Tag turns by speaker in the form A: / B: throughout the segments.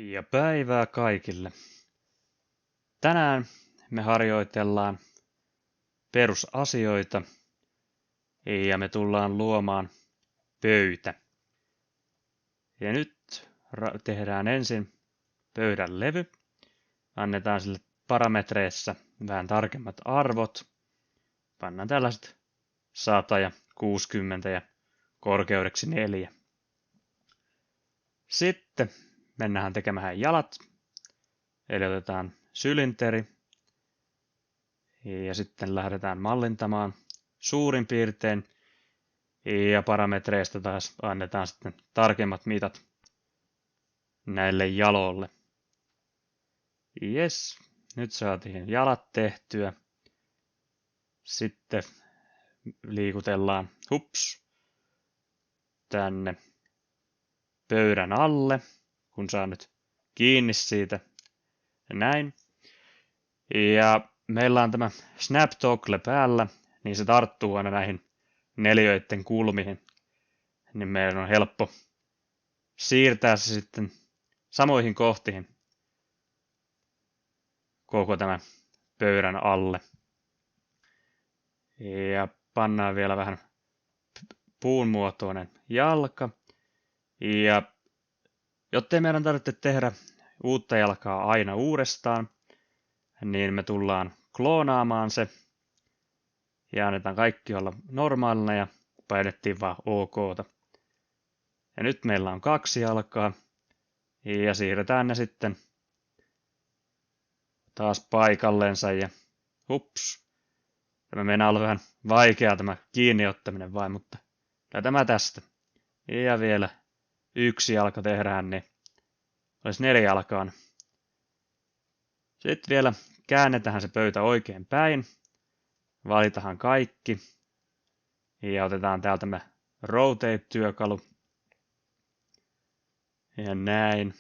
A: Ja päivää kaikille. Tänään me harjoitellaan perusasioita ja me tullaan luomaan pöytä. Ja nyt tehdään ensin pöydän levy. Annetaan sille parametreissa vähän tarkemmat arvot. Pannaan tällaiset 100 ja 60 ja korkeudeksi 4. Sitten mennään tekemään jalat. Eli otetaan sylinteri ja sitten lähdetään mallintamaan suurin piirtein ja parametreista taas annetaan sitten tarkemmat mitat näille jaloille. Yes, nyt saatiin jalat tehtyä. Sitten liikutellaan tänne pöydän alle, kun saa nyt kiinni siitä. Näin. Ja meillä on tämä Snap Toggle päällä, niin se tarttuu aina näihin neliöiden kulmiin. Niin meidän on helppo siirtää se sitten samoihin kohtiin koko tämä pöydän alle. Ja pannaan vielä vähän puun muotoinen jalka. Ja jottei meidän tarvitse tehdä uutta jalkaa aina uudestaan, niin me tullaan kloonaamaan se ja annetaan kaikki olla normaalina ja painettiin vaan OK:ta. Ja nyt meillä on 2 jalkaa ja siirretään ne sitten taas paikallensa ja Tämä meinaa olla vähän vaikeaa tämä kiinni ottaminen vain, mutta tämä tästä. Ja vielä 1 jalka tehdään, niin olisi 4 jalkaa. Sitten vielä käännetään se pöytä oikein päin. Valitahan kaikki. Ja otetaan täältä tämä Rotate-työkalu. Ja näin.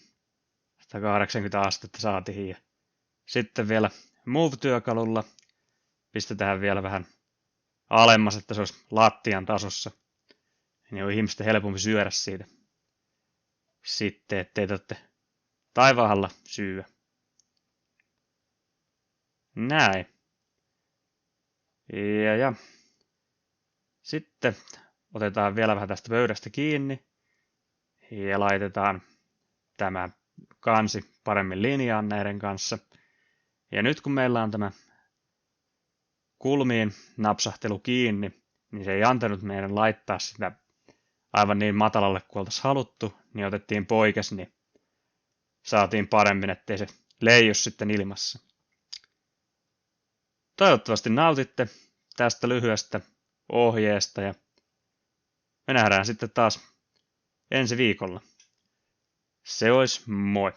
A: 180 astetta saatiin. Ja sitten vielä Move-työkalulla pistetään vielä vähän alemmas, että se olisi lattian tasossa. Niin on ihmisten helpompi syödä siitä. Sitten, ettei tarvitse taivaalla syyä. Näin. Ja sitten otetaan vielä vähän tästä pöydästä kiinni ja laitetaan tämä kansi paremmin linjaan näiden kanssa. Ja nyt kun meillä on tämä kulmiin napsahtelu kiinni, niin se ei antanut meidän laittaa sitä aivan niin matalalle kuin oltaisiin haluttu, niin otettiin poikes, niin saatiin paremmin, ettei se leiju sitten ilmassa. Toivottavasti nautitte tästä lyhyestä ohjeesta ja me nähdään sitten taas ensi viikolla. Se olisi moi!